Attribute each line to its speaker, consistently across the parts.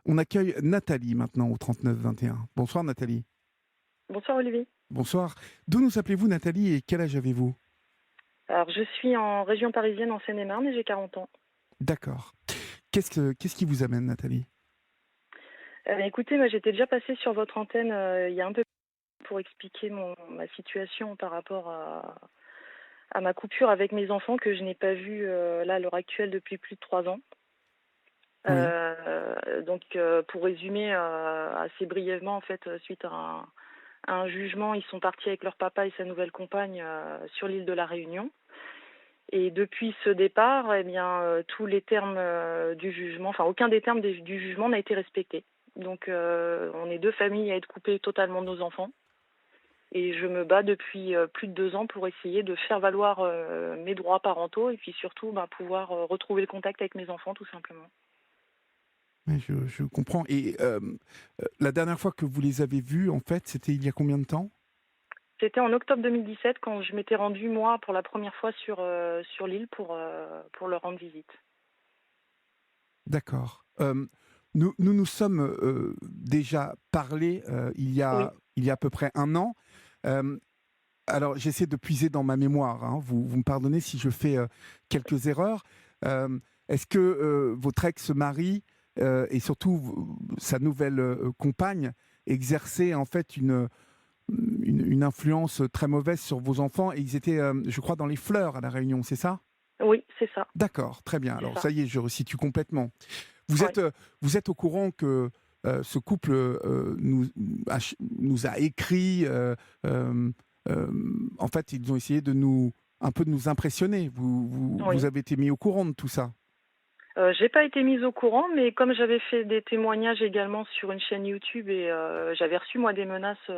Speaker 1: On accueille Nathalie maintenant au 39 21. Bonsoir Nathalie.
Speaker 2: Bonsoir Olivier.
Speaker 1: Bonsoir. D'où nous appelez-vous Nathalie et quel âge avez-vous?
Speaker 2: Alors je suis en région parisienne en Seine-et-Marne et j'ai 40 ans.
Speaker 1: D'accord. Qu'est-ce qui vous amène Nathalie?
Speaker 2: Écoutez, moi j'étais déjà passée sur votre antenne il y a un peu pour expliquer ma situation par rapport à ma coupure avec mes enfants que je n'ai pas vue là à l'heure actuelle depuis plus de 3 ans.
Speaker 1: Oui.
Speaker 2: Pour résumer assez brièvement, en fait, suite à un jugement, ils sont partis avec leur papa et sa nouvelle compagne sur l'île de la Réunion. Et depuis ce départ, eh bien, tous les termes du jugement, enfin aucun des termes du jugement n'a été respecté. Donc on est deux familles à être coupées totalement de nos enfants. Et je me bats depuis plus de 2 ans pour essayer de faire valoir mes droits parentaux et puis surtout pouvoir retrouver le contact avec mes enfants tout simplement.
Speaker 1: Oui, je comprends. Et la dernière fois que vous les avez vus, en fait, c'était il y a combien de temps?
Speaker 2: C'était en octobre 2017 quand je m'étais rendue, moi, pour la première fois sur l'île pour leur rendre visite.
Speaker 1: D'accord. Nous sommes déjà parlé
Speaker 2: Oui,
Speaker 1: il y a à peu près un an. Euh, alors, j'essaie de puiser dans ma mémoire, hein. Vous me pardonnez si je fais quelques erreurs. Euh, Est-ce que votre ex-mari et surtout sa nouvelle compagne exerçaient en fait une influence très mauvaise sur vos enfants et ils étaient, je crois, dans les fleurs à La Réunion, c'est ça?
Speaker 2: oui, c'est ça,
Speaker 1: D'accord, très bien.
Speaker 2: c'est
Speaker 1: Alors,
Speaker 2: ça.
Speaker 1: ça y est, je resitue complètement. Vous
Speaker 2: Oui.
Speaker 1: êtes, vous êtes au courant que ce couple nous a écrit. En fait, ils ont essayé de un peu de nous impressionner. Vous
Speaker 2: Oui.
Speaker 1: avez été mis au courant de tout ça.
Speaker 2: J'ai pas été mise au courant, mais comme j'avais fait des témoignages également sur une chaîne YouTube et j'avais reçu moi des menaces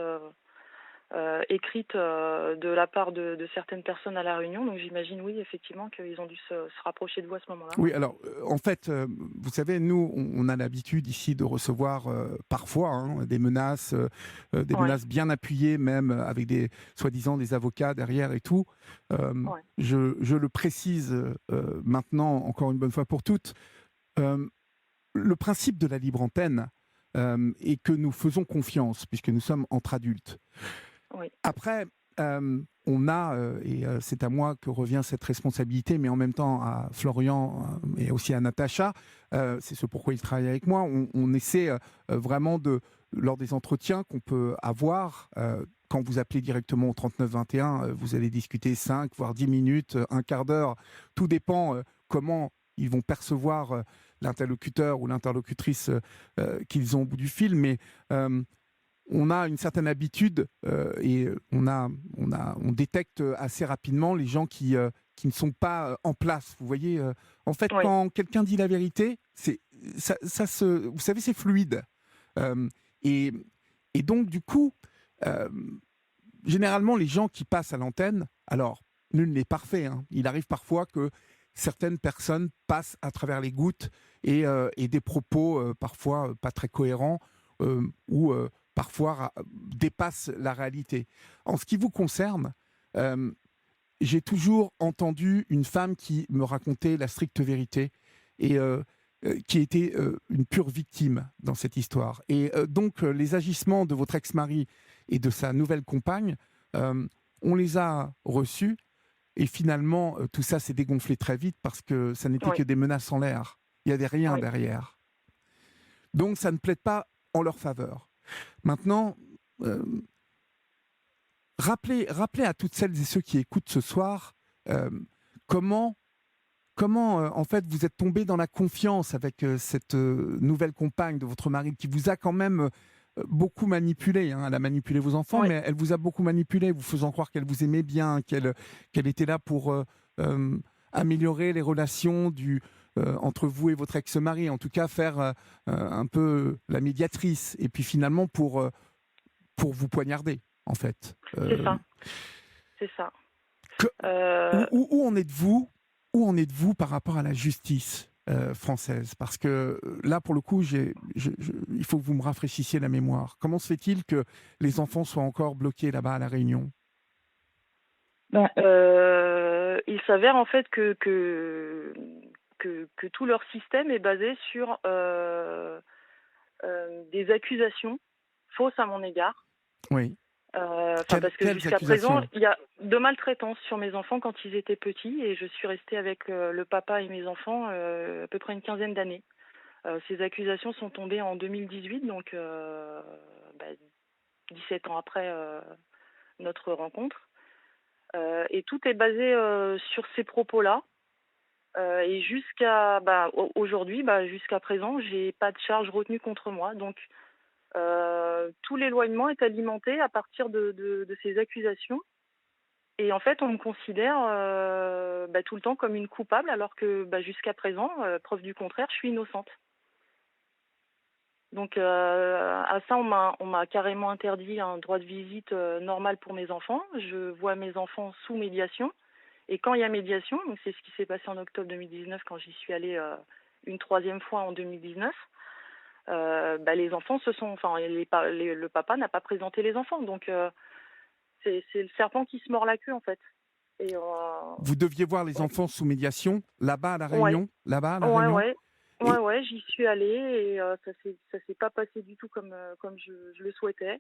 Speaker 2: écrites de la part de certaines personnes à La Réunion, donc j'imagine oui effectivement qu'ils ont dû se rapprocher de vous à ce moment-là,
Speaker 1: Oui,
Speaker 2: oui.
Speaker 1: alors en fait, vous savez, nous, on a l'habitude ici de recevoir parfois hein, des
Speaker 2: Ouais,
Speaker 1: menaces bien appuyées, même avec des soi-disant des avocats derrière et tout.
Speaker 2: ouais,
Speaker 1: Je le précise maintenant, encore une bonne fois pour toutes. euh, le principe de la libre antenne est que nous faisons confiance puisque nous sommes entre adultes.
Speaker 2: oui,
Speaker 1: Après, on a, et c'est à moi que revient cette responsabilité, mais en même temps à Florian et aussi à Natacha, c'est ce pourquoi ils travaillent avec moi, on essaie vraiment lors des entretiens qu'on peut avoir, quand vous appelez directement au 39 21, vous allez discuter 5, voire 10 minutes, un quart d'heure, tout dépend comment ils vont percevoir l'interlocuteur ou l'interlocutrice qu'ils ont au bout du fil, mais on a une certaine habitude et on détecte assez rapidement les gens qui ne sont pas en place. Vous voyez, en fait,
Speaker 2: oui,
Speaker 1: quand quelqu'un dit la vérité, vous savez, c'est fluide. Euh, et, et donc, du coup, euh, généralement, les gens qui passent à l'antenne, alors, nul n'est parfait, hein. Il arrive parfois que certaines personnes passent à travers les gouttes et des propos parfois pas très cohérents ou parfois dépassent la réalité. En ce qui vous concerne, euh, j'ai toujours entendu une femme qui me racontait la stricte vérité et qui était une pure victime dans cette histoire. Et donc, les agissements de votre ex-mari et de sa nouvelle compagne, euh, on les a reçus et finalement, tout ça s'est dégonflé très vite parce que ça n'était que
Speaker 2: oui,
Speaker 1: des menaces en l'air. Il n'y avait rien
Speaker 2: oui.
Speaker 1: derrière. Donc, ça ne plaide pas en leur faveur. Maintenant, euh, rappelez à toutes celles et ceux qui écoutent ce soir euh, comment en fait, vous êtes tombé dans la confiance avec cette nouvelle compagne de votre mari qui vous a quand même beaucoup manipulé, hein. Elle a manipulé vos enfants,
Speaker 2: Oui.
Speaker 1: mais elle vous a beaucoup manipulé, vous faisant croire qu'elle vous aimait bien, qu'elle était là pour euh, améliorer les relations entre vous et votre ex-mari, en tout cas faire un peu la médiatrice, et puis finalement pour vous poignarder, en fait.
Speaker 2: C'est ça, c'est ça.
Speaker 1: Que-
Speaker 2: Euh,
Speaker 1: où en êtes-vous où en êtes-vous par rapport à la justice française? Parce que là, pour le coup, il faut que vous me rafraîchissiez la mémoire. Comment se fait-il que les enfants soient encore bloqués là-bas à La Réunion?
Speaker 2: il s'avère en fait que tout leur système est basé sur des accusations fausses à mon égard.
Speaker 1: Oui.
Speaker 2: Parce que
Speaker 1: Quelles
Speaker 2: jusqu'à présent,
Speaker 1: accusations?
Speaker 2: il y a de maltraitance sur mes enfants quand ils étaient petits et je suis restée avec le papa et mes enfants à peu près une quinzaine d'années. Ces accusations sont tombées en 2018, donc 17 ans après notre rencontre. Et tout est basé sur ces propos-là. Et jusqu'à aujourd'hui, jusqu'à présent, j'ai pas de charge retenue contre moi. Donc tout l'éloignement est alimenté à partir de ces accusations. Et en fait, on me considère tout le temps comme une coupable, alors que jusqu'à présent, preuve du contraire, je suis innocente. Donc à ça, on m'a carrément interdit un droit de visite normal pour mes enfants. Je vois mes enfants sous médiation. Et quand il y a médiation, donc c'est ce qui s'est passé en octobre 2019 quand j'y suis allée une troisième fois en 2019, les enfants le papa n'a pas présenté les enfants. Donc c'est le serpent qui se mord la queue en fait. Et
Speaker 1: Vous deviez voir les enfants sous médiation, là-bas à La
Speaker 2: ouais,
Speaker 1: Réunion? Là-bas à La
Speaker 2: ouais,
Speaker 1: Réunion?
Speaker 2: ouais. Ouais,
Speaker 1: Et
Speaker 2: ouais, j'y suis allée et ça s'est pas passé du tout comme je le souhaitais.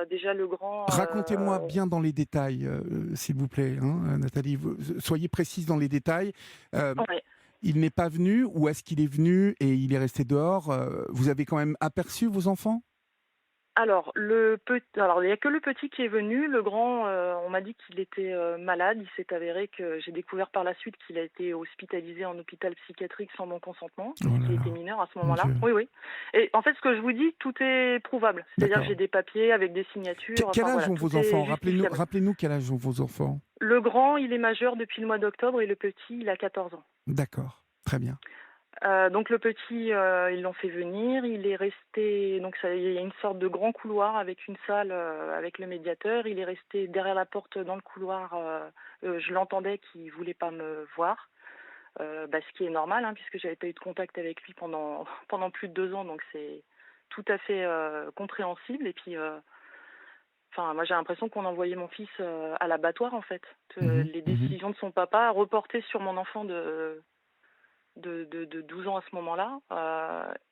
Speaker 2: Déjà le grand,
Speaker 1: racontez-moi bien dans les détails, s'il vous plaît, hein, Nathalie. Soyez précise dans les détails. Euh,
Speaker 2: ouais.
Speaker 1: il n'est pas venu ou est-ce qu'il est venu et il est resté dehors? Vous avez quand même aperçu vos enfants?
Speaker 2: Alors, il n'y a que le petit qui est venu. Le grand, on m'a dit qu'il était malade. Il s'est avéré que j'ai découvert par la suite qu'il a été hospitalisé en hôpital psychiatrique sans mon consentement,
Speaker 1: Oh là
Speaker 2: puisqu'il
Speaker 1: là,
Speaker 2: était mineur à ce
Speaker 1: mon
Speaker 2: moment-là.
Speaker 1: Dieu.
Speaker 2: Oui, oui. Et en fait, ce que je vous dis, tout est prouvable. C'est-à-dire que
Speaker 1: D'accord.
Speaker 2: j'ai des papiers avec des signatures.
Speaker 1: Quel
Speaker 2: Enfin
Speaker 1: âge
Speaker 2: voilà,
Speaker 1: ont
Speaker 2: tout
Speaker 1: vos
Speaker 2: est
Speaker 1: enfants?
Speaker 2: justifiable.
Speaker 1: Rappelez-nous quel âge ont vos enfants?
Speaker 2: Le grand, il est majeur depuis le mois d'octobre et le petit, il a 14 ans.
Speaker 1: D'accord, très bien.
Speaker 2: Donc le petit, ils l'ont fait venir. Il est resté, donc il y a une sorte de grand couloir avec une salle avec le médiateur. Il est resté derrière la porte dans le couloir. Je l'entendais qu'il voulait pas me voir, ce qui est normal hein, puisque j'avais pas eu de contact avec lui pendant pendant plus de 2 ans, donc c'est tout à fait compréhensible. Et puis, moi j'ai l'impression qu'on envoyait mon fils à l'abattoir en fait.
Speaker 1: Mhm,
Speaker 2: Les
Speaker 1: mhm.
Speaker 2: décisions de son papa reportées sur mon enfant de 12 ans à ce moment-là.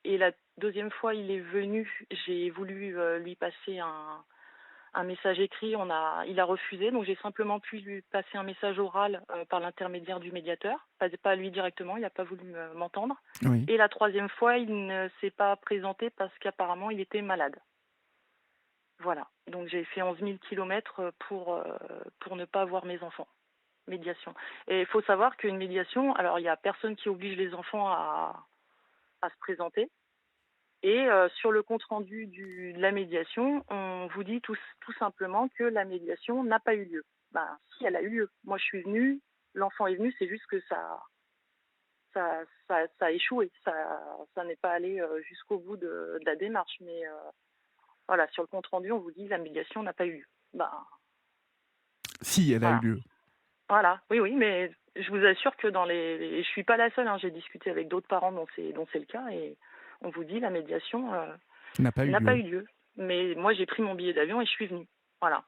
Speaker 2: Et la deuxième fois, il est venu, j'ai voulu lui passer un message écrit, il a refusé, donc j'ai simplement pu lui passer un message oral par l'intermédiaire du médiateur, pas lui directement, il n'a pas voulu m'entendre.
Speaker 1: Oui.
Speaker 2: Et la troisième fois, il ne s'est pas présenté parce qu'apparemment, il était malade. Voilà, donc j'ai fait 11 000 kilomètres pour ne pas voir mes enfants. Médiation. Et il faut savoir qu'une médiation, alors il n'y a personne qui oblige les enfants à se présenter. Et sur le compte-rendu de la médiation, on vous dit tout simplement que la médiation n'a pas eu lieu. Si, elle a eu lieu. Moi, je suis venue, l'enfant est venu, c'est juste que ça a échoué. Ça n'est pas allé jusqu'au bout de la démarche. Mais voilà, sur le compte-rendu, on vous dit que la médiation n'a pas eu lieu.
Speaker 1: Si, elle a eu
Speaker 2: Voilà.
Speaker 1: lieu.
Speaker 2: Voilà, oui, oui, mais je vous assure que je suis pas la seule, hein, j'ai discuté avec d'autres parents dont c'est le cas et on vous dit la médiation
Speaker 1: N'a pas eu
Speaker 2: n'a pas
Speaker 1: lieu.
Speaker 2: eu lieu. Mais moi j'ai pris mon billet d'avion et je suis venue. Voilà.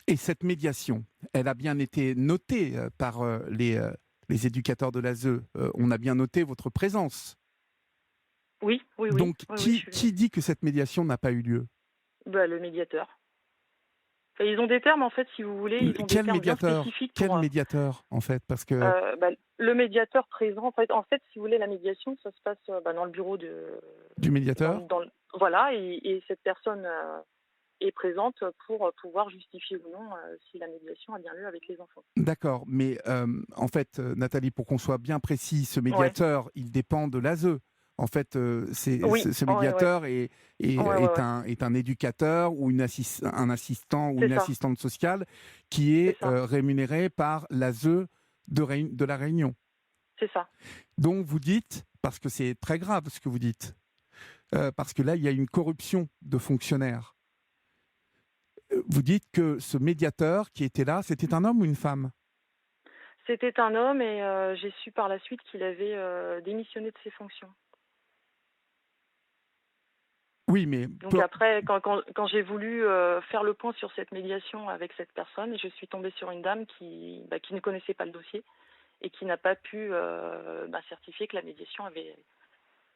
Speaker 1: Et cette médiation, elle a bien été notée par les éducateurs de l'ASE. On a bien noté votre présence.
Speaker 2: Oui, oui, oui,
Speaker 1: Donc,
Speaker 2: oui, oui, je suis venue.
Speaker 1: qui dit que cette médiation n'a pas eu lieu?
Speaker 2: Le médiateur. Enfin, ils ont des termes en fait, si vous voulez, ils ont des
Speaker 1: Quel
Speaker 2: termes bien
Speaker 1: médiateur?
Speaker 2: spécifiques
Speaker 1: Quel
Speaker 2: pour
Speaker 1: médiateur, en fait? Parce que
Speaker 2: le médiateur présent. En fait, si vous voulez, la médiation, ça se passe dans le bureau
Speaker 1: du médiateur?
Speaker 2: voilà, et cette personne est présente pour pouvoir justifier ou non si la médiation a bien lieu avec les enfants.
Speaker 1: D'accord, mais en fait, Nathalie, pour qu'on soit bien précis, ce
Speaker 2: Ouais.
Speaker 1: médiateur, il dépend de l'ASE. En fait,
Speaker 2: Oui,
Speaker 1: ce
Speaker 2: ouais, ouais.
Speaker 1: médiateur
Speaker 2: Ouais, ouais, ouais.
Speaker 1: est un éducateur ou un assistant ou
Speaker 2: C'est
Speaker 1: une
Speaker 2: ça,
Speaker 1: assistante sociale qui
Speaker 2: c'est
Speaker 1: est
Speaker 2: ça,
Speaker 1: rémunéré par l'ASE de la Réunion.
Speaker 2: c'est ça.
Speaker 1: Donc vous dites, parce que c'est très grave ce que vous dites, parce que là, il y a une corruption de fonctionnaires. Vous dites que ce médiateur qui était là, c'était un homme ou une femme?
Speaker 2: C'était un homme et j'ai su par la suite qu'il avait démissionné de ses fonctions.
Speaker 1: Oui, mais
Speaker 2: Donc après, quand j'ai voulu faire le point sur cette médiation avec cette personne, je suis tombée sur une dame qui ne connaissait pas le dossier et qui n'a pas pu certifier que la médiation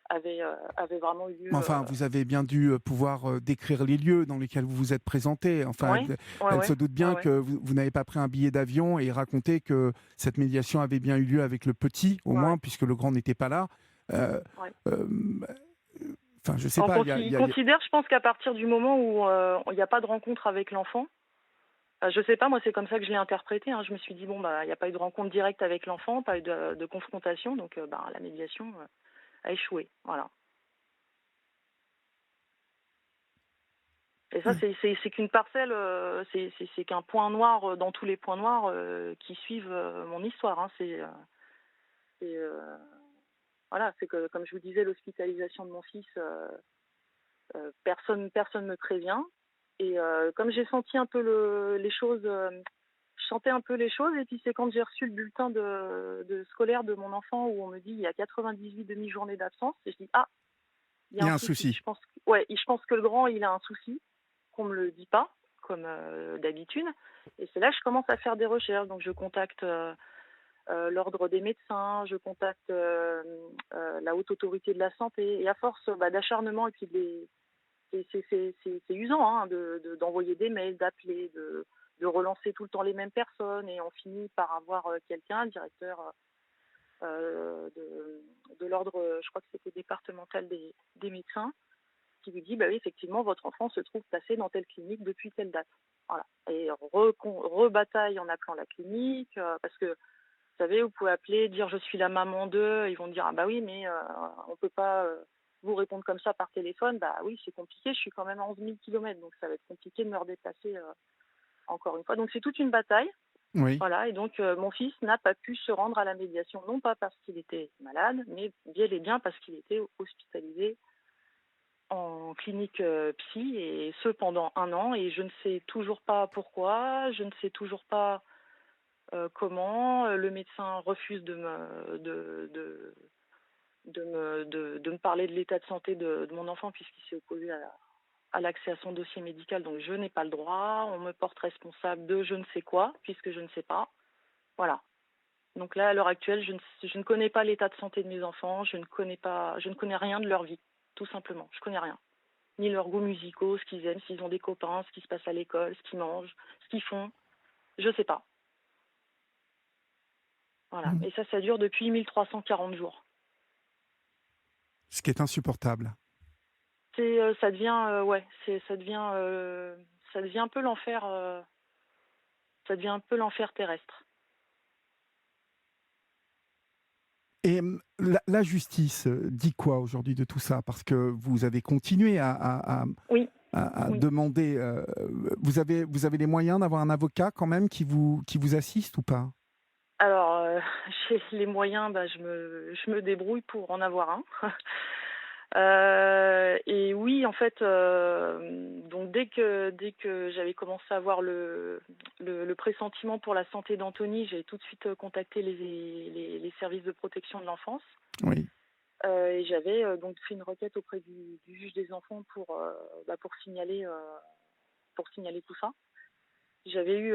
Speaker 2: avait vraiment eu lieu.
Speaker 1: Enfin, vous avez bien dû pouvoir décrire les lieux dans lesquels vous vous êtes présenté. Enfin,
Speaker 2: Ouais, ouais,
Speaker 1: elle se
Speaker 2: ouais,
Speaker 1: doute
Speaker 2: ouais,
Speaker 1: bien
Speaker 2: ouais,
Speaker 1: que vous n'avez pas pris un billet d'avion et raconté que cette médiation avait bien eu lieu avec le petit, au
Speaker 2: ouais,
Speaker 1: moins,
Speaker 2: ouais,
Speaker 1: puisque le grand n'était pas là. Euh,
Speaker 2: ouais.
Speaker 1: euh, Enfin, je sais pas.
Speaker 2: Il considère, je pense qu'à partir du moment où il n'y a pas de rencontre avec l'enfant, je sais pas, moi c'est comme ça que je l'ai interprété. Hein. Je me suis dit bon bah il n'y a pas eu de rencontre directe avec l'enfant, pas eu de confrontation, donc la médiation a échoué. Voilà. Et ça c'est qu'une parcelle, c'est qu'un point noir dans tous les points noirs qui suivent mon histoire. Hein. C'est, voilà, c'est que comme je vous disais, l'hospitalisation de mon fils, personne me prévient. Et comme j'ai senti un peu les choses, je sentais un peu les choses. Et puis c'est quand j'ai reçu le bulletin de scolaire de mon enfant où on me dit il y a 98 demi-journées d'absence. Et je dis ah, il y
Speaker 1: Il
Speaker 2: a
Speaker 1: y
Speaker 2: un
Speaker 1: a un
Speaker 2: souci.
Speaker 1: souci.
Speaker 2: Je pense que le grand il a un souci, qu'on me le dit pas comme d'habitude. Et c'est là que je commence à faire des recherches. Donc je contacte l'ordre des médecins, je contacte la haute autorité de la santé. Et à force d'acharnement et puis c'est usant hein, d'envoyer des mails, d'appeler, de relancer tout le temps les mêmes personnes, et on finit par avoir quelqu'un, le directeur de l'ordre, je crois que c'était départemental des médecins, qui lui dit bah oui, effectivement, votre enfant se trouve placé dans telle clinique depuis telle date. Voilà. Et rebataille en appelant la clinique, parce que vous savez, vous pouvez appeler, dire je suis la maman d'eux, ils vont dire ah bah oui, mais on peut pas vous répondre comme ça par téléphone. Bah oui, c'est compliqué, je suis quand même à 11 000 kilomètres, donc ça va être compliqué de me redéplacer encore une fois. Donc c'est toute une bataille.
Speaker 1: Oui.
Speaker 2: Voilà, et donc mon fils n'a pas pu se rendre à la médiation, non pas parce qu'il était malade, mais bel et bien parce qu'il était hospitalisé en clinique psy, et ce pendant 1 an, et je ne sais toujours pas pourquoi, je ne sais toujours pas comment. Le médecin refuse de me parler de l'état de santé de mon enfant, puisqu'il s'est opposé à l'accès à son dossier médical, donc je n'ai pas le droit. On me porte responsable de je ne sais quoi, puisque je ne sais pas. Voilà. Donc là, à l'heure actuelle, je ne connais pas l'état de santé de mes enfants, je ne connais rien de leur vie, tout simplement. Je connais rien. Ni leurs goûts musicaux, ce qu'ils aiment, s'ils ont des copains, ce qui se passe à l'école, ce qu'ils mangent, ce qu'ils font. Je sais pas. Voilà.
Speaker 1: Mm.
Speaker 2: Et ça dure depuis 1340 jours.
Speaker 1: Ce qui est insupportable.
Speaker 2: Ça devient, ça devient un peu l'enfer, ça devient un peu l'enfer terrestre.
Speaker 1: Et la justice dit quoi aujourd'hui de tout ça? Parce que vous avez continué
Speaker 2: Oui,
Speaker 1: à
Speaker 2: oui.
Speaker 1: demander. Vous avez les moyens d'avoir un avocat quand même qui vous assiste ou pas?
Speaker 2: Alors, j'ai les moyens, je me débrouille pour en avoir un. Et oui, en fait, donc dès que j'avais commencé à avoir le pressentiment pour la santé d'Anthony, j'ai tout de suite contacté les services de protection de l'enfance.
Speaker 1: Oui.
Speaker 2: Et j'avais donc fait une requête auprès du juge des enfants pour signaler tout ça. J'avais eu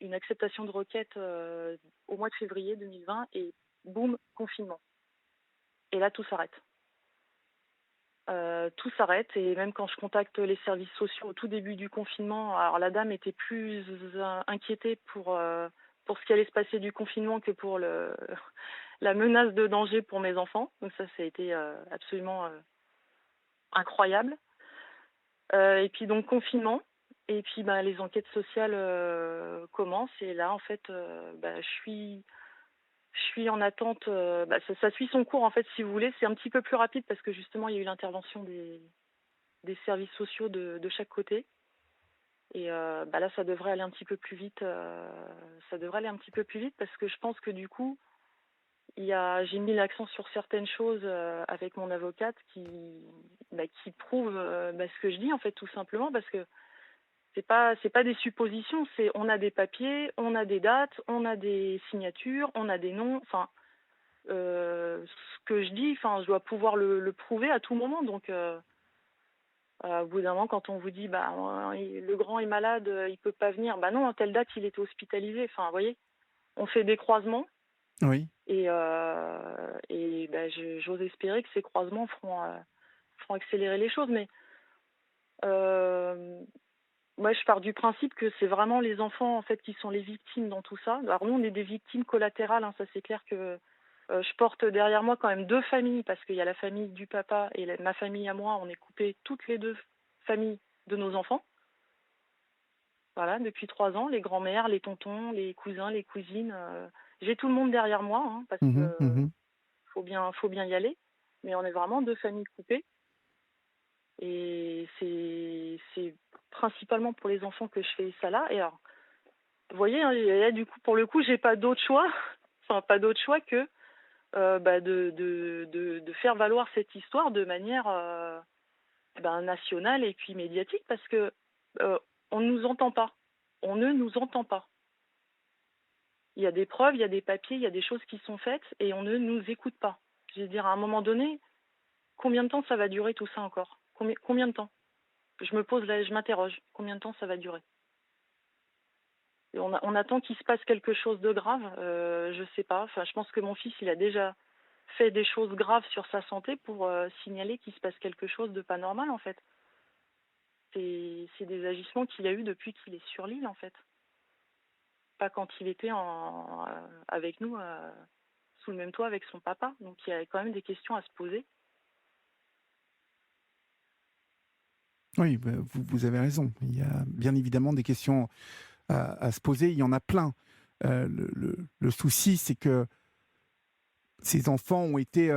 Speaker 2: une acceptation de requête au mois de février 2020, et boum, confinement. Et là, tout s'arrête. Tout s'arrête, et même quand je contacte les services sociaux au tout début du confinement, alors la dame était plus inquiétée pour ce qui allait se passer du confinement que pour la menace de danger pour mes enfants. Donc ça a été absolument incroyable. Et puis donc confinement, et puis les enquêtes sociales commencent, et là en fait je suis en attente. Ça suit son cours en fait, si vous voulez. C'est un petit peu plus rapide parce que justement il y a eu l'intervention des services sociaux de chaque côté. Et là ça devrait aller un petit peu plus vite. Ça devrait aller un petit peu plus vite parce que je pense que du coup j'ai mis l'accent sur certaines choses avec mon avocate qui prouvent ce que je dis en fait, tout simplement, parce que c'est pas des suppositions, on a des papiers, on a des dates, on a des signatures, on a des noms. Enfin, ce que je dis, enfin, je dois pouvoir le prouver à tout moment. Donc, au bout d'un moment, quand on vous dit, le grand est malade, il peut pas venir. Bah non, à telle date, il était hospitalisé. Enfin, vous voyez, on fait des croisements.
Speaker 1: Oui.
Speaker 2: Et bah, j'ose espérer que ces croisements feront accélérer les choses. Mais euh, moi, je pars du principe que c'est vraiment les enfants en fait qui sont les victimes dans tout ça. Alors nous, on est des victimes collatérales, hein, ça c'est clair que je porte derrière moi quand même deux familles parce qu'il y a la famille du papa et ma famille à moi. On est coupés toutes les deux familles de nos enfants. Voilà, depuis 3 ans, les grands-mères, les tontons, les cousins, les cousines. J'ai tout le monde derrière moi hein, parce
Speaker 1: Mhm,
Speaker 2: que
Speaker 1: mhm.
Speaker 2: faut bien y aller. Mais on est vraiment deux familles coupées. Et c'est principalement pour les enfants que je fais ça là. Et alors, vous voyez, hein, et là, du coup, pour le coup, j'ai pas d'autre choix, enfin pas d'autre choix que bah, de faire valoir cette histoire de manière nationale et puis médiatique parce que euh, on ne nous entend pas. On ne nous entend pas. Il y a des preuves, il y a des papiers, il y a des choses qui sont faites et on ne nous écoute pas. Je veux dire, à un moment donné, combien de temps ça va durer tout ça encore? Combien de temps? Je me pose là, je m'interroge. Combien de temps ça va durer? Et on attend qu'il se passe quelque chose de grave. Je sais pas. Enfin, je pense que mon fils, il a déjà fait des choses graves sur sa santé pour signaler qu'il se passe quelque chose de pas normal en fait. C'est des agissements qu'il a eu depuis qu'il est sur l'île en fait. Pas quand il était avec nous sous le même toit avec son papa. Donc il y a quand même des questions à se poser.
Speaker 1: Oui, bah, vous avez raison. Il y a bien évidemment des questions à se poser. Il y en a plein. Le souci, c'est que ces enfants ont été.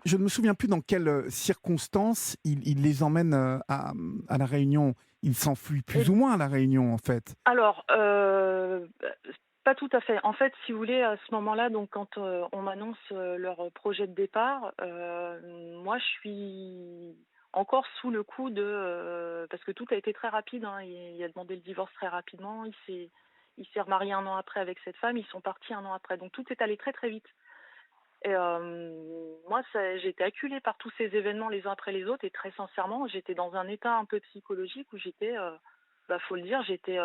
Speaker 1: Je ne me souviens plus dans quelles circonstances il les emmène à La Réunion. Il s'enfuit plus
Speaker 2: Et
Speaker 1: ou moins à La Réunion, en fait.
Speaker 2: alors, pas tout à fait. En fait, si vous voulez, à ce moment-là, donc quand on m'annonce leur projet de départ, moi, je suis encore sous le coup de parce que tout a été très rapide. Hein, il a demandé le divorce très rapidement. Il s'est remarié 1 an après avec cette femme. Ils sont partis 1 an après. Donc tout est allé très très vite. Et moi, j'ai été acculée par tous ces événements les uns après les autres. Et très sincèrement, j'étais dans un état un peu psychologique où j'étais, faut le dire, j'étais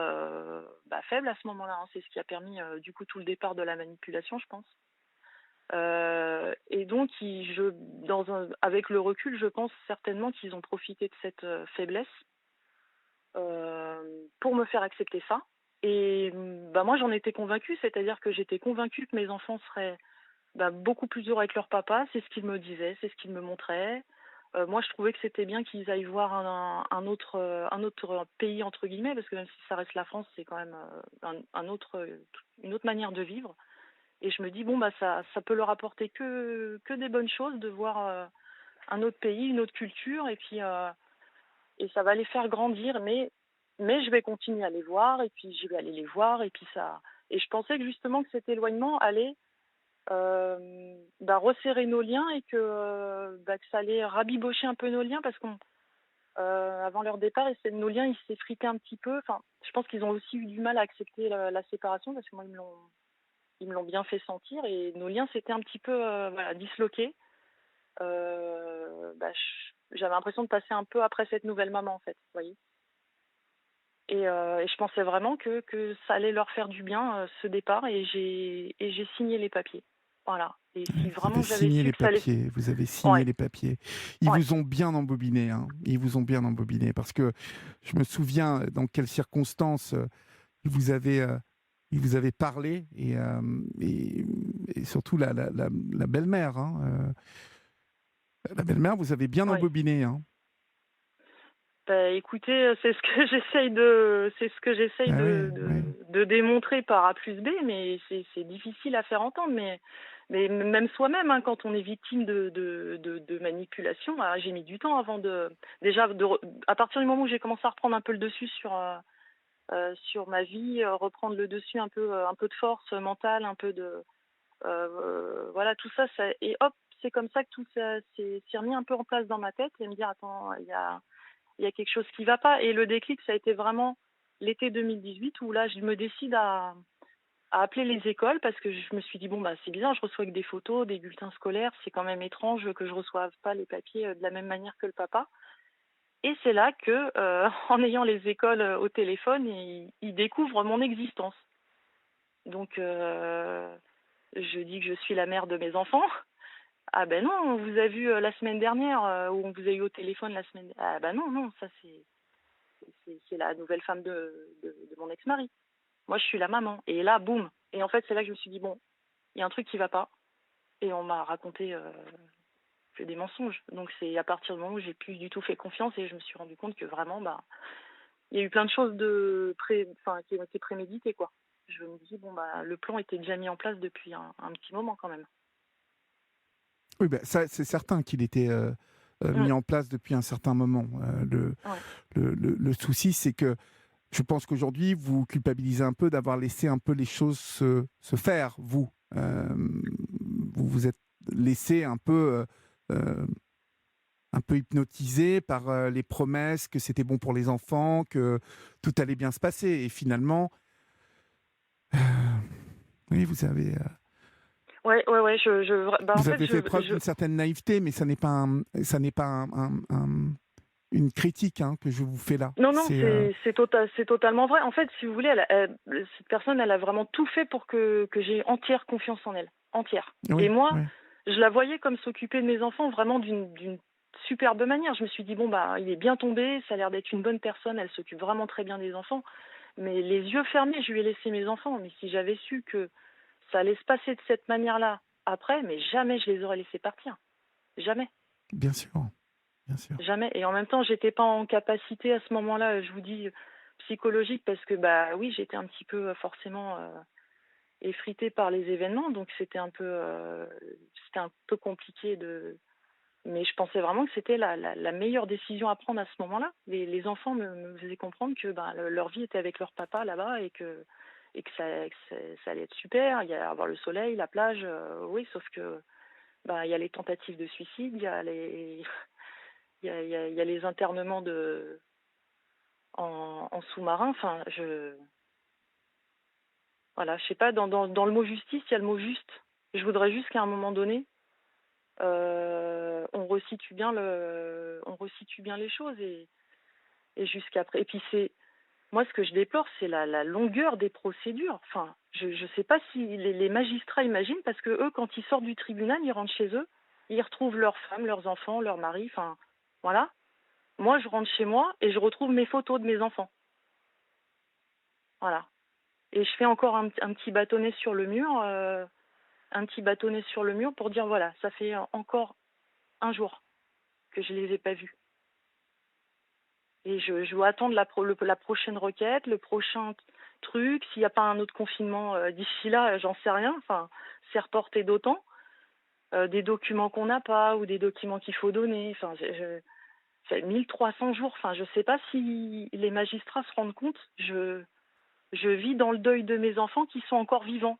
Speaker 2: faible à ce moment-là. Hein. C'est ce qui a permis du coup tout le départ de la manipulation, je pense. Et donc, avec le recul, je pense certainement qu'ils ont profité de cette faiblesse pour me faire accepter ça. Et moi, j'en étais convaincue, c'est-à-dire que j'étais convaincue que mes enfants seraient beaucoup plus heureux avec leur papa, c'est ce qu'ils me disaient, c'est ce qu'ils me montraient. Moi, je trouvais que c'était bien qu'ils aillent voir un autre pays, entre guillemets, parce que même si ça reste la France, c'est quand même une autre manière de vivre. Et je me dis, bon, ça peut leur apporter que des bonnes choses de voir un autre pays, une autre culture, et ça va les faire grandir, mais je vais continuer à les voir, et puis je vais aller les voir, et puis ça. Et je pensais que justement que cet éloignement allait resserrer nos liens et que ça allait rabibocher un peu nos liens parce avant leur départ, nos liens ils s'effritaient un petit peu. Enfin, je pense qu'ils ont aussi eu du mal à accepter la séparation parce que moi ils me l'ont bien fait sentir et nos liens s'étaient un petit peu disloqués. J'avais l'impression de passer un peu après cette nouvelle maman en fait, vous voyez. Et je pensais vraiment que ça allait leur faire du bien ce départ et j'ai signé les papiers. Voilà. Et si
Speaker 1: Vous avez
Speaker 2: vraiment j'avais
Speaker 1: signé
Speaker 2: su
Speaker 1: les
Speaker 2: que ça allait.
Speaker 1: papiers. Vous avez signé
Speaker 2: Ouais,
Speaker 1: les papiers. Ils
Speaker 2: ouais.
Speaker 1: vous ont bien embobiné. Hein. Ils vous ont bien embobiné. Parce que je me souviens dans quelles circonstances vous avez, il vous avait parlé et surtout la belle-mère. Hein, la belle-mère, vous avez bien
Speaker 2: Ouais.
Speaker 1: embobiné. Hein.
Speaker 2: Écoutez, c'est ce que j'essaye
Speaker 1: Ah ouais, ouais.
Speaker 2: de démontrer par A plus B, mais c'est difficile à faire entendre. Mais même soi-même, hein, quand on est victime de manipulation, j'ai mis du temps avant à partir du moment où j'ai commencé à reprendre un peu le dessus sur ma vie, reprendre le dessus un peu de force mentale, un peu voilà, tout ça, et hop, c'est comme ça que tout ça s'est remis un peu en place dans ma tête et me dire attends, il y a quelque chose qui va pas. Et le déclic, ça a été vraiment l'été 2018 où là, je me décide à appeler les écoles parce que je me suis dit, bon, c'est bizarre, je reçois que des photos, des bulletins scolaires, c'est quand même étrange que je reçoive pas les papiers de la même manière que le papa. Et c'est là que, en ayant les écoles au téléphone, ils découvrent mon existence. Donc, Je dis que je suis la mère de mes enfants. Ah ben non, on vous a vu la semaine dernière, ou on vous a eu au téléphone la semaine. Ah ben non, non, ça c'est la nouvelle femme de mon ex-mari. Moi, je suis la maman. Et là, boum. Et en fait, c'est là que je me suis dit, bon, il y a un truc qui va pas. Et on m'a raconté que des mensonges. Donc c'est à partir du moment où j'ai plus du tout fait confiance et je me suis rendu compte que vraiment, il y a eu plein de choses qui ont été préméditées, quoi. Je me dis, bon, le plan était déjà mis en place depuis un petit moment quand même.
Speaker 1: Oui, ben, ça, c'est certain qu'il était
Speaker 2: Mm.
Speaker 1: mis en place depuis un certain moment.
Speaker 2: Ouais.
Speaker 1: Le souci, c'est que je pense qu'aujourd'hui, vous culpabilisez un peu d'avoir laissé un peu les choses se faire, vous. Vous vous êtes laissé euh, un peu hypnotisé par les promesses que c'était bon pour les enfants, que tout allait bien se passer. Et finalement, euh, oui,
Speaker 2: Ouais, en
Speaker 1: vous
Speaker 2: fait,
Speaker 1: avez fait preuve d'une certaine naïveté, mais ça n'est pas une critique hein, que je vous fais là.
Speaker 2: non, non,
Speaker 1: C'est
Speaker 2: c'est totalement vrai. En fait, si vous voulez, cette personne, elle a vraiment tout fait pour que j'ai entière confiance en elle. Entière. Et
Speaker 1: oui,
Speaker 2: moi,
Speaker 1: oui,
Speaker 2: je la voyais comme s'occuper de mes enfants vraiment d'une superbe manière. Je me suis dit, bon, il est bien tombé, ça a l'air d'être une bonne personne, elle s'occupe vraiment très bien des enfants. Mais les yeux fermés, je lui ai laissé mes enfants. Mais si j'avais su que ça allait se passer de cette manière-là après, mais jamais je les aurais laissés partir. Jamais.
Speaker 1: bien sûr, bien sûr.
Speaker 2: Jamais. Et en même temps, j'étais pas en capacité à ce moment-là, je vous dis, psychologique, parce que oui, j'étais un petit peu forcément effritée par les événements, donc c'était un peu compliqué de. Mais je pensais vraiment que c'était la meilleure décision à prendre à ce moment-là. Les enfants me faisaient comprendre que leur vie était avec leur papa là-bas et que ça allait être super. Il y allait avoir le soleil, la plage, oui, sauf que il y a les tentatives de suicide, il y a les il y a les internements en sous-marin. Enfin, voilà, je sais pas, dans le mot justice, il y a le mot juste. Je voudrais juste qu'à un moment donné, on resitue bien les choses et jusqu'après. Et puis moi, ce que je déplore, c'est la longueur des procédures. Enfin, je sais pas si les magistrats imaginent, parce que eux, quand ils sortent du tribunal, ils rentrent chez eux, ils retrouvent leurs femmes, leurs enfants, leur mari, enfin, voilà. Moi, je rentre chez moi et je retrouve mes photos de mes enfants. Voilà. Et je fais encore un petit bâtonnet sur le mur, pour dire voilà, ça fait encore un jour que je les ai pas vus. Et je dois attendre la prochaine requête, le prochain truc. S'il n'y a pas un autre confinement d'ici là, j'en sais rien. Enfin, c'est reporté d'autant. Des documents qu'on n'a pas ou des documents qu'il faut donner. Enfin, c'est 1300 jours. Enfin, je sais pas si les magistrats se rendent compte. Je vis dans le deuil de mes enfants qui sont encore vivants.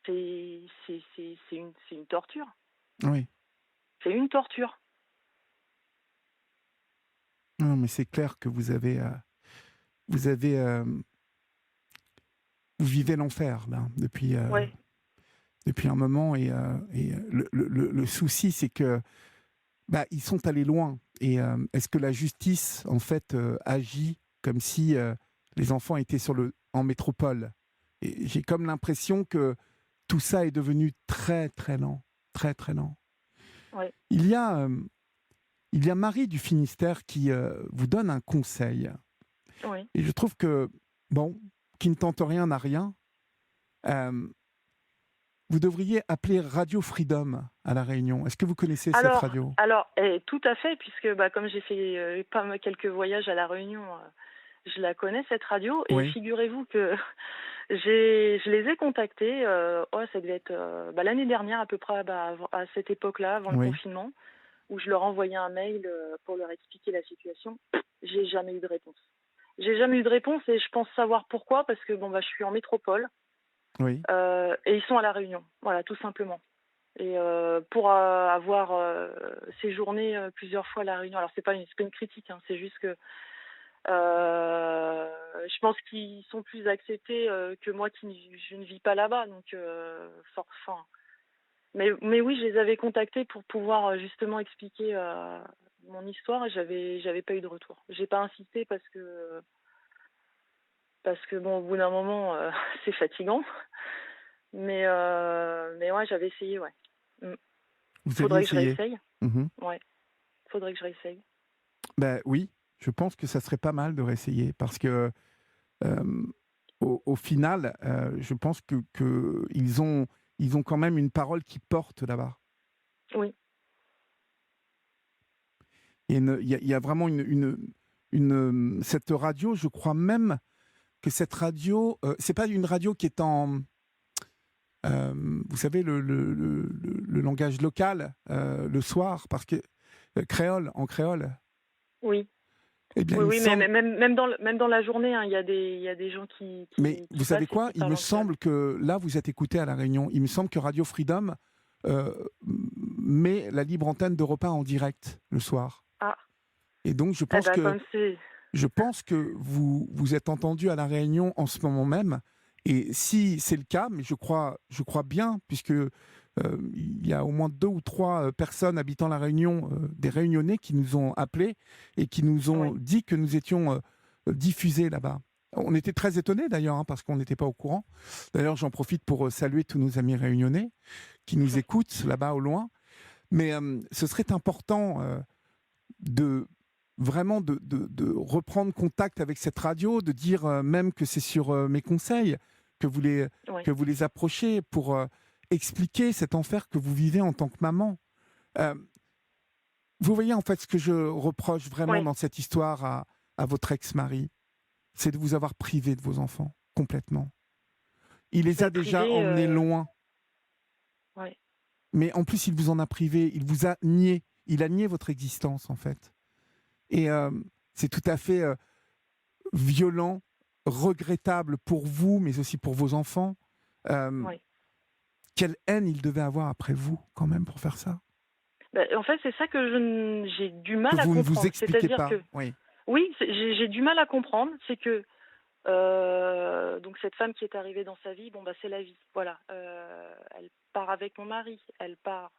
Speaker 2: C'est une torture.
Speaker 1: Oui.
Speaker 2: C'est une torture.
Speaker 1: Non, mais c'est clair que vous avez, vous vivez l'enfer là
Speaker 2: Ouais.
Speaker 1: depuis un moment et le souci c'est que ils sont allés loin et est-ce que la justice en fait agit comme si les enfants étaient en métropole et j'ai comme l'impression que tout ça est devenu très très lent, très très lent.
Speaker 2: Ouais.
Speaker 1: Il y a il y a Marie du Finistère qui vous donne un conseil
Speaker 2: Oui.
Speaker 1: et je trouve que bon, qui ne tente rien n'a rien. Euh, Vous devriez appeler Radio Freedom à La Réunion. Est-ce que vous connaissez cette radio?
Speaker 2: Tout à fait, puisque comme j'ai fait quelques voyages à La Réunion, je la connais, cette radio, et
Speaker 1: Oui,
Speaker 2: figurez-vous que je les ai contactés, ça devait être l'année dernière à peu près, à cette époque-là, avant le
Speaker 1: oui.
Speaker 2: confinement, où je leur envoyais un mail pour leur expliquer la situation. J'ai jamais eu de réponse. J'ai jamais eu de réponse et je pense savoir pourquoi, parce que je suis en métropole
Speaker 1: Oui,
Speaker 2: et ils sont à La Réunion, voilà, tout simplement. Et pour avoir séjourné plusieurs fois à La Réunion, alors c'est pas une critique, hein, c'est juste que je pense qu'ils sont plus acceptés que moi je ne vis pas là-bas, donc enfin. Mais oui, je les avais contactés pour pouvoir justement expliquer mon histoire et j'avais pas eu de retour. J'ai pas insisté parce que parce que bon, au bout d'un moment, c'est fatigant. Mais ouais, j'avais essayé, ouais. Mmh.
Speaker 1: Vous aviez
Speaker 2: Faudrait que je
Speaker 1: essayé?
Speaker 2: réessaye.
Speaker 1: Mmh.
Speaker 2: Ouais, faudrait que je réessaye.
Speaker 1: Ben oui, je pense que ça serait pas mal de réessayer parce que, hem, au final, je pense que ils ont quand même une parole qui porte là-bas.
Speaker 2: Oui,
Speaker 1: Il y a vraiment cette radio, je crois même que cette radio, c'est pas une radio qui est en, vous savez, le langage local, le soir, parce que créole, en créole.
Speaker 2: oui.
Speaker 1: Eh bien,
Speaker 2: Oui,
Speaker 1: il me
Speaker 2: oui, mais
Speaker 1: semble.
Speaker 2: même dans la journée, hein, il y a des gens qui
Speaker 1: Mais
Speaker 2: qui
Speaker 1: vous
Speaker 2: qui
Speaker 1: savez
Speaker 2: passent et
Speaker 1: quoi?
Speaker 2: qui
Speaker 1: Il
Speaker 2: parlent
Speaker 1: me
Speaker 2: en créole.
Speaker 1: semble que là, vous êtes écouté à La Réunion. Il me semble que Radio Freedom met la libre antenne d'Europe 1 en direct le soir.
Speaker 2: Ah,
Speaker 1: Et donc,
Speaker 2: eh ben, comme c'est
Speaker 1: je pense que vous êtes entendu à La Réunion en ce moment même. Et si c'est le cas, mais je crois bien, puisque il y a au moins 2 ou 3 personnes habitant La Réunion, des Réunionnais qui nous ont appelés et qui nous ont
Speaker 2: oui,
Speaker 1: dit que nous étions diffusés là-bas. On était très étonnés d'ailleurs, hein, parce qu'on n'était pas au courant. D'ailleurs, j'en profite pour saluer tous nos amis réunionnais qui nous écoutent là-bas au loin. Mais ce serait important de vraiment de reprendre contact avec cette radio, de dire même que c'est sur mes conseils que
Speaker 2: oui,
Speaker 1: que vous les approchez pour expliquer cet enfer que vous vivez en tant que maman. Euh, Vous voyez, en fait, ce que je reproche vraiment
Speaker 2: oui.
Speaker 1: dans cette histoire à votre ex-mari, c'est de vous avoir privé de vos enfants, complètement. Il les a
Speaker 2: Bah,
Speaker 1: déjà
Speaker 2: privé,
Speaker 1: emmenés loin,
Speaker 2: ouais.
Speaker 1: mais en plus, il vous en a privé, il vous a nié, il a nié votre existence, en fait. Et c'est tout à fait violent, regrettable pour vous, mais aussi pour vos enfants. Euh,
Speaker 2: Oui.
Speaker 1: Quelle haine il devait avoir après vous, quand même, pour faire ça.
Speaker 2: Bah, en fait, c'est ça que j'ai du
Speaker 1: Que
Speaker 2: mal à
Speaker 1: vous ne vous
Speaker 2: comprendre.
Speaker 1: expliquez
Speaker 2: C'est-à-dire
Speaker 1: pas.
Speaker 2: que
Speaker 1: Oui.
Speaker 2: oui, j'ai du mal à comprendre, c'est que donc cette femme qui est arrivée dans sa vie, bon bah c'est la vie, voilà. Elle part avec mon mari, elle part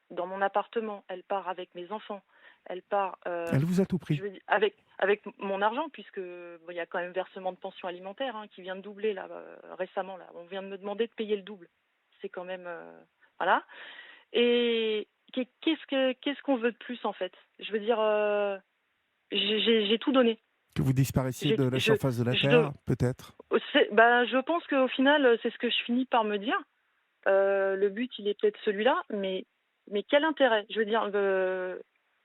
Speaker 2: dans mon appartement, elle part avec mes enfants, elle part,
Speaker 1: Elle vous a tout
Speaker 2: je
Speaker 1: pris.
Speaker 2: veux dire, avec mon argent puisque bon, il y a quand même versement de pension alimentaire qui vient de doubler là récemment là. On vient de me demander de payer le double. C'est quand même voilà. Et qu'est-ce qu'on veut de plus en fait? Je veux dire, j'ai tout donné.
Speaker 1: Que vous disparaissiez
Speaker 2: J'ai
Speaker 1: de la
Speaker 2: je
Speaker 1: surface de la
Speaker 2: je
Speaker 1: Terre, peut-être.
Speaker 2: bah, je pense qu'au final, c'est ce que je finis par me dire. Le but, il est peut-être celui-là, mais quel intérêt? Je veux dire,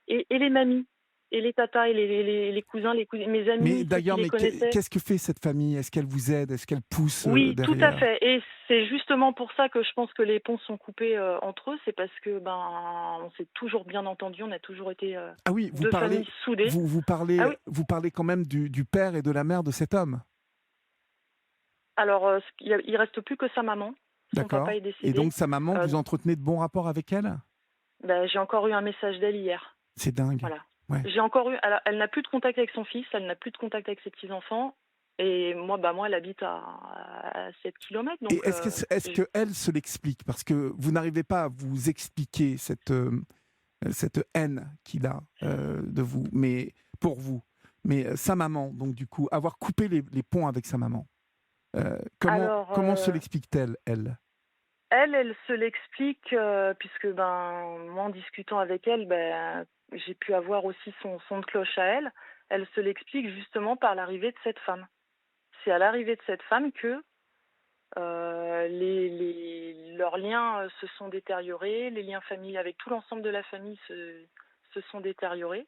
Speaker 2: et les mamies, et les tatas, et les cousins, les cousines, mes
Speaker 1: Mais
Speaker 2: amis, ceux qui
Speaker 1: d'ailleurs,
Speaker 2: les connaissaient.
Speaker 1: qu'est-ce que fait cette famille? Est-ce qu'elle vous aide? Est-ce qu'elle pousse
Speaker 2: Oui, tout à
Speaker 1: derrière?
Speaker 2: fait. Et c'est justement pour ça que je pense que les ponts sont coupés entre eux. C'est parce que on s'est toujours bien entendus. On a toujours été
Speaker 1: Ah oui,
Speaker 2: deux familles soudées. Ah oui.
Speaker 1: vous parlez quand même du père et de la mère de cet homme.
Speaker 2: Alors, il reste plus que sa maman. Son papa
Speaker 1: D'accord.
Speaker 2: est
Speaker 1: Et
Speaker 2: décédé.
Speaker 1: donc, sa maman,
Speaker 2: Euh,
Speaker 1: vous entretenez de bons rapports avec elle?
Speaker 2: bah, j'ai encore eu un message d'elle hier.
Speaker 1: C'est dingue.
Speaker 2: Voilà.
Speaker 1: Ouais.
Speaker 2: J'ai encore eu. Elle n'a plus de contact avec son fils, elle n'a plus de contact avec ses petits-enfants. Et moi, elle habite à 7 kilomètres.
Speaker 1: Et
Speaker 2: Donc,
Speaker 1: est-ce que elle se l'explique? Parce que vous n'arrivez pas à vous expliquer cette haine qu'il a de vous, mais pour vous. Mais sa maman, donc du coup, avoir coupé les ponts avec sa maman,
Speaker 2: alors,
Speaker 1: comment se l'explique-t-elle, elle?
Speaker 2: elle se l'explique, puisque moi, en discutant avec elle, j'ai pu avoir aussi son son de cloche à elle. Elle se l'explique justement par l'arrivée de cette femme. C'est à l'arrivée de cette femme que leurs liens se sont détériorés, les liens familiaux avec tout l'ensemble de la famille se sont détériorés.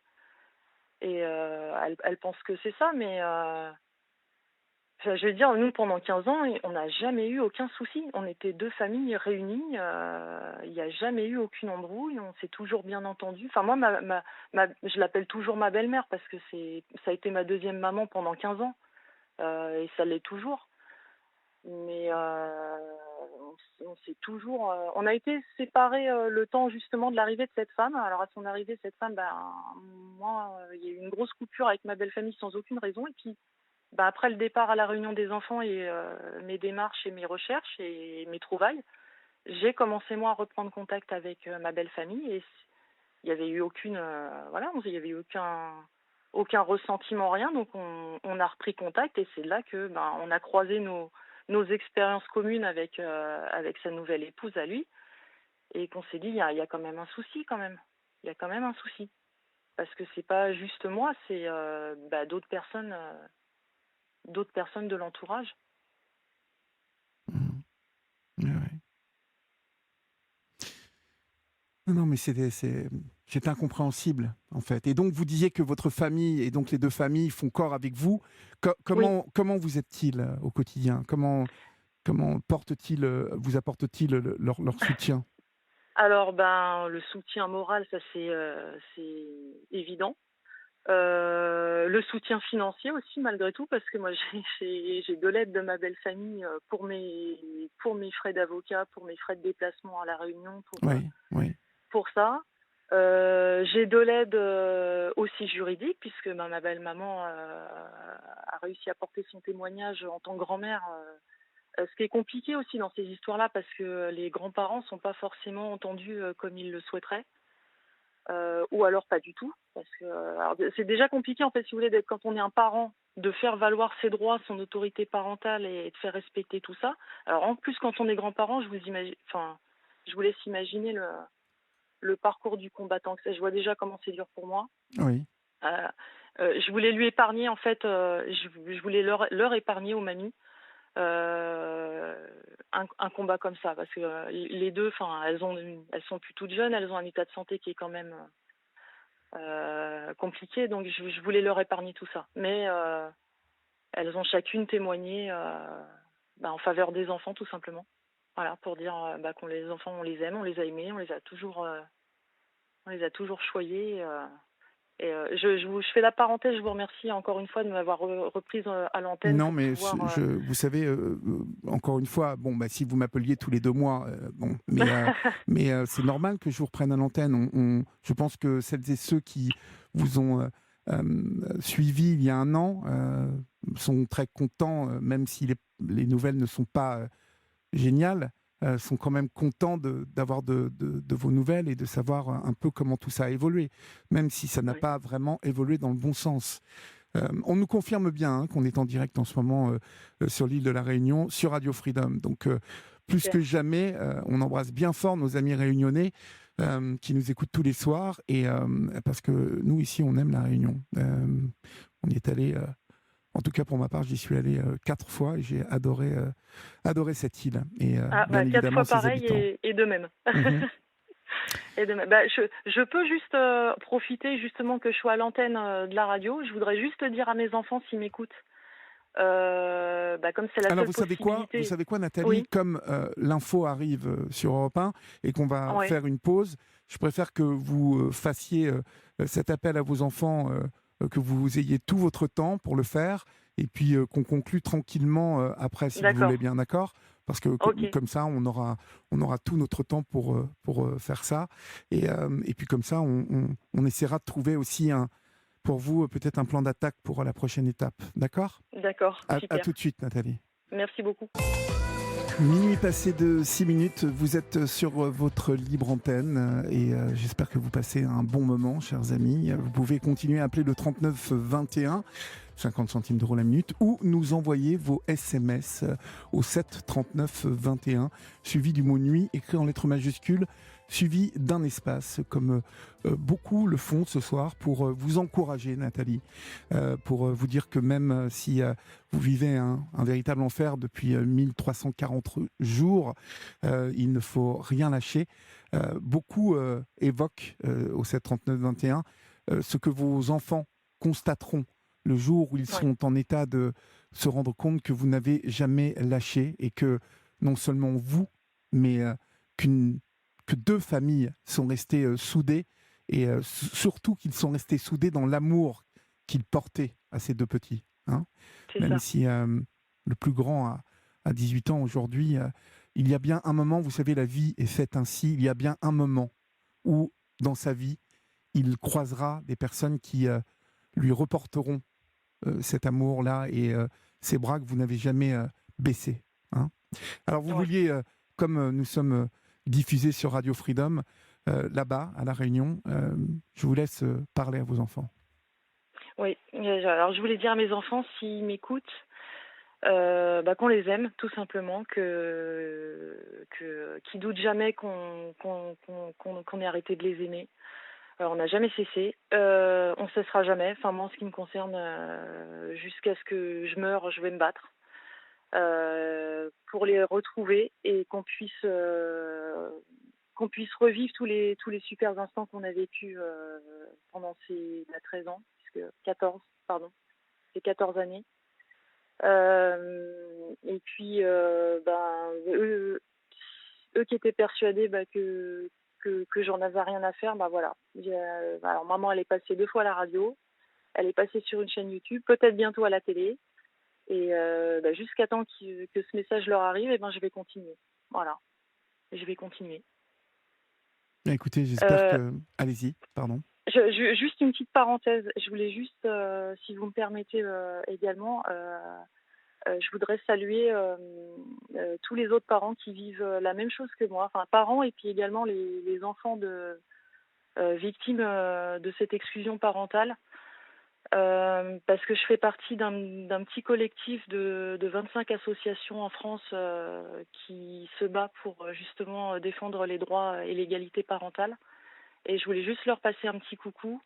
Speaker 2: Et elle pense que c'est ça, mais enfin, je veux dire, nous, pendant 15 ans, on n'a jamais eu aucun souci. On était deux familles réunies, il n'y a jamais eu aucune embrouille, on s'est toujours bien entendus. Enfin, moi, je l'appelle toujours ma belle-mère parce que ça a été ma deuxième maman pendant 15 ans, et ça l'est toujours. Mais on s'est toujours, on a été séparés le temps justement de l'arrivée de cette femme. Alors à son arrivée, cette femme, moi, il y a eu une grosse coupure avec ma belle famille sans aucune raison. Et puis, après le départ à la réunion des enfants et mes démarches et mes recherches et mes trouvailles, j'ai commencé moi à reprendre contact avec ma belle famille et il y avait eu aucune, voilà, il y avait eu aucun aucun ressentiment, rien. Donc on a repris contact et c'est là que on a croisé nos expériences communes avec sa nouvelle épouse à lui et qu'on s'est dit il y a quand même un souci quand même. Il y a quand même un souci. Parce que c'est pas juste moi, c'est d'autres personnes de l'entourage.
Speaker 1: Mhm. Ouais, ouais. Non, mais c'est incompréhensible, en fait. Et donc, vous disiez que votre famille et donc les deux familles font corps avec vous.
Speaker 2: Oui.
Speaker 1: Comment vous êtes-ils au quotidien? Comment vous apportent-ils leur soutien?
Speaker 2: Alors le soutien moral, ça c'est évident. Le soutien financier aussi malgré tout parce que moi j'ai de l'aide de ma belle famille pour mes frais d'avocat, pour mes frais de déplacement à la Réunion,
Speaker 1: Oui, oui,
Speaker 2: pour ça. J'ai de l'aide aussi juridique puisque ma belle maman a réussi à porter son témoignage en tant que grand-mère. Ce qui est compliqué aussi dans ces histoires-là parce que les grands-parents sont pas forcément entendus comme ils le souhaiteraient. Ou alors pas du tout, parce que alors, c'est déjà compliqué en fait, si vous voulez, quand on est un parent, de faire valoir ses droits, son autorité parentale et de faire respecter tout ça. Alors en plus, quand on est grand-parent, je vous laisse imaginer le parcours du combattant. Je vois déjà comment c'est dur pour moi.
Speaker 1: oui.
Speaker 2: Euh, je voulais lui épargner en fait, je voulais leur épargner aux mamies un combat comme ça, parce que les deux, elles sont plus toutes jeunes, elles ont un état de santé qui est quand même compliqué, donc je voulais leur épargner tout ça. Mais elles ont chacune témoigné en faveur des enfants, tout simplement. Voilà, pour dire qu'on les enfants, on les aime, on les a aimés, on les a toujours choyés. Je fais la parenthèse, je vous remercie encore une fois de m'avoir reprise à l'antenne
Speaker 1: Non,
Speaker 2: pour
Speaker 1: mais
Speaker 2: pouvoir.
Speaker 1: vous savez, encore une fois, bon, si vous m'appeliez tous les 2 mois, bon, mais c'est normal que je vous reprenne à l'antenne. Je pense que celles et ceux qui vous ont suivi il y a un an sont très contents, même si les nouvelles ne sont pas géniales, sont quand même contents d'avoir de vos nouvelles et de savoir un peu comment tout ça a évolué, même si ça n'a
Speaker 2: Oui.
Speaker 1: pas vraiment évolué dans le bon sens. On nous confirme bien qu'on est en direct en ce moment sur l'île de la Réunion, sur Radio Freedom. Donc, plus
Speaker 2: Super.
Speaker 1: que jamais, on embrasse bien fort nos amis réunionnais qui nous écoutent tous les soirs. Et parce que nous, ici, on aime la Réunion. On y est allé, en tout cas pour ma part, j'y suis allé 4 fois et j'ai adoré cette île. Et bien
Speaker 2: 4
Speaker 1: évidemment,
Speaker 2: fois
Speaker 1: ses
Speaker 2: pareil
Speaker 1: habitants.
Speaker 2: et de même.
Speaker 1: Mhm.
Speaker 2: Et de même. Je peux juste profiter justement que je sois à l'antenne de la radio. Je voudrais juste dire à mes enfants s'ils m'écoutent, comme c'est la
Speaker 1: Alors,
Speaker 2: seule
Speaker 1: vous savez quoi,
Speaker 2: possibilité.
Speaker 1: Nathalie,
Speaker 2: Oui,
Speaker 1: comme l'info arrive sur Europe 1 et qu'on va
Speaker 2: oui,
Speaker 1: faire une pause, je préfère que vous fassiez cet appel à vos enfants, que vous ayez tout votre temps pour le faire, et puis qu'on conclue tranquillement après, si vous voulez
Speaker 2: d'accord.
Speaker 1: bien, d'accord? Parce que
Speaker 2: Ok,
Speaker 1: comme ça, on aura tout notre temps pour faire ça. Et puis comme ça, on essaiera de trouver aussi pour vous peut-être un plan d'attaque pour la prochaine étape. D'accord?
Speaker 2: d'accord,
Speaker 1: À
Speaker 2: super.
Speaker 1: tout de suite, Nathalie.
Speaker 2: Merci beaucoup.
Speaker 1: Minuit passé de 6 minutes, vous êtes sur votre libre antenne et j'espère que vous passez un bon moment, chers amis. Vous pouvez continuer à appeler le 39 21, 50 centimes d'euros la minute, ou nous envoyer vos SMS au 7 39 21, suivi du mot nuit, écrit en lettres majuscules, suivi d'un espace, comme beaucoup le font ce soir, pour vous encourager, Nathalie, pour vous dire que même si vous vivez un véritable enfer depuis 1340 jours, il ne faut rien lâcher. Beaucoup évoquent au 739-21 ce que vos enfants constateront le jour où ils
Speaker 2: Oui,
Speaker 1: seront en état de se rendre compte que vous n'avez jamais lâché et que non seulement vous, mais que deux familles sont restées soudées et surtout qu'ils sont restés soudés dans l'amour qu'ils portaient à ces deux petits. Hein,
Speaker 2: c'est
Speaker 1: même
Speaker 2: ça.
Speaker 1: si le plus grand a 18 ans aujourd'hui, il y a bien un moment, vous savez, la vie est faite ainsi, il y a bien un moment où, dans sa vie, il croisera des personnes qui lui reporteront cet amour-là et ces bras que vous n'avez jamais baissés. Hein. Alors, vous
Speaker 2: Oui.
Speaker 1: vouliez, comme nous sommes diffusés sur Radio Freedom, là-bas, à La Réunion, je vous laisse parler à vos enfants.
Speaker 2: Oui, Alors je voulais dire à mes enfants, s'ils m'écoutent, qu'on les aime tout simplement, qu'ils doutent jamais qu'on ait arrêté de les aimer. On n'a jamais cessé, on cessera jamais. Enfin moi en ce qui me concerne, jusqu'à ce que je meure, je vais me battre, pour les retrouver et qu'on puisse revivre tous les super instants qu'on a vécus, pendant ces 13 ans, puisque 14, pardon, ces 14 années. Et puis, eux qui étaient persuadés, que j'en avais rien à faire, voilà. Alors maman, elle est passée 2 fois à la radio, elle est passée sur une chaîne YouTube, peut-être bientôt à la télé. Et jusqu'à temps que ce message leur arrive, je vais continuer. Voilà, je vais continuer.
Speaker 1: Écoutez, j'espère
Speaker 2: Euh,
Speaker 1: que... Allez-y, pardon.
Speaker 2: Juste une petite parenthèse. Je voulais juste, si vous me permettez, également, je voudrais saluer tous les autres parents qui vivent la même chose que moi. Enfin, parents et puis également les enfants de victimes de cette exclusion parentale. Parce que je fais partie d'un petit collectif de 25 associations en France qui se bat pour justement défendre les droits et l'égalité parentale. Et je voulais juste leur passer un petit coucou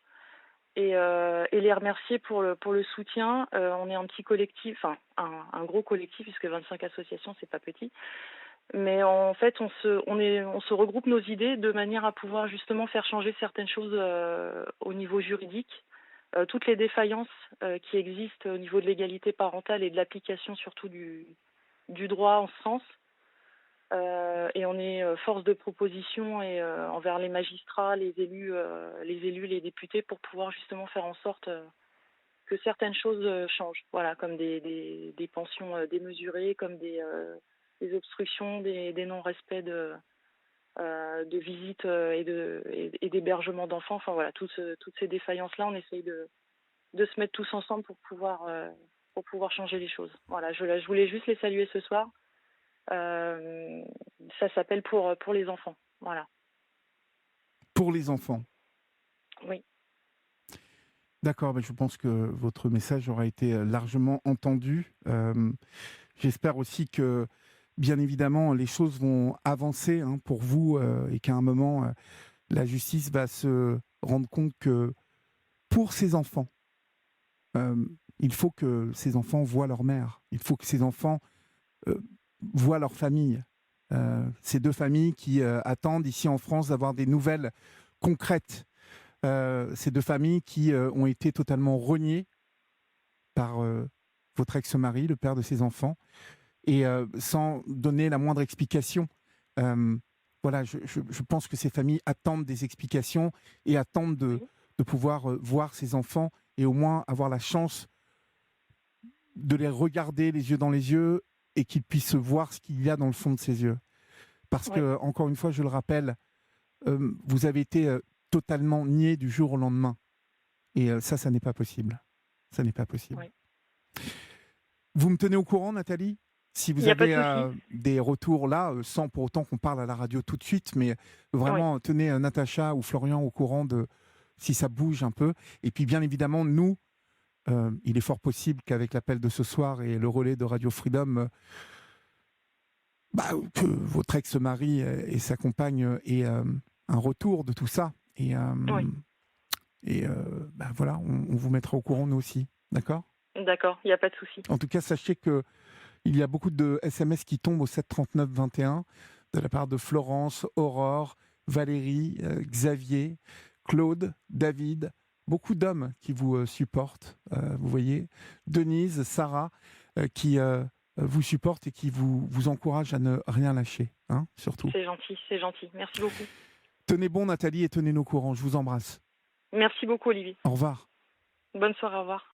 Speaker 2: et les remercier pour le soutien. On est un petit collectif, enfin un gros collectif, puisque 25 associations, c'est pas petit. Mais en fait, on se regroupe nos idées de manière à pouvoir justement faire changer certaines choses au niveau juridique. Toutes les défaillances qui existent au niveau de l'égalité parentale et de l'application surtout du droit en ce sens. Et on est force de proposition et envers les magistrats, les élus, les députés, pour pouvoir justement faire en sorte que certaines choses changent. Voilà, comme des pensions démesurées, comme des obstructions, des non-respects de visites et d'hébergement d'enfants. Enfin voilà, toutes ces défaillances-là, on essaye de se mettre tous ensemble pour pouvoir changer les choses. Voilà, je voulais juste les saluer ce soir. Ça s'appelle pour les enfants. Voilà.
Speaker 1: Pour les enfants.
Speaker 2: Oui.
Speaker 1: D'accord, je pense que votre message aura été largement entendu. J'espère aussi que, bien évidemment, les choses vont avancer pour vous et qu'à un moment, la justice va se rendre compte que pour ces enfants, il faut que ces enfants voient leur mère. Il faut que ces enfants voient leur famille. Ces deux familles qui attendent ici en France d'avoir des nouvelles concrètes. Ces deux familles qui ont été totalement reniées par votre ex-mari, le père de ses enfants, et sans donner la moindre explication. Voilà, je pense que ces familles attendent des explications et attendent de pouvoir voir ces enfants et au moins avoir la chance de les regarder les yeux dans les yeux et qu'ils puissent voir ce qu'il y a dans le fond de ses yeux. Parce que, encore une fois, je le rappelle, vous avez été totalement nié du jour au lendemain. Et ça n'est pas possible. Ça n'est pas possible.
Speaker 2: Oui.
Speaker 1: Vous me tenez au courant, Nathalie ? Si vous avez des retours là, sans pour autant qu'on parle à la radio tout de suite, mais vraiment tenez Natacha ou Florian au courant de si ça bouge un peu. Et puis bien évidemment, nous, il est fort possible qu'avec l'appel de ce soir et le relais de Radio Freedom, que votre ex-mari et sa compagne aient un retour de tout ça. Et voilà, on vous mettra au courant nous aussi. D'accord ?
Speaker 2: D'accord, il n'y a pas de souci.
Speaker 1: En tout cas, sachez que il y a beaucoup de SMS qui tombent au 739 21 de la part de Florence, Aurore, Valérie, Xavier, Claude, David, beaucoup d'hommes qui vous supportent, vous voyez, Denise, Sarah, qui vous supportent et qui vous encouragent à ne rien lâcher, surtout.
Speaker 2: C'est gentil, merci beaucoup.
Speaker 1: Tenez bon Nathalie et tenez-nous au courant, je vous embrasse.
Speaker 2: Merci beaucoup Olivier.
Speaker 1: Au revoir.
Speaker 2: Bonne soirée, au revoir.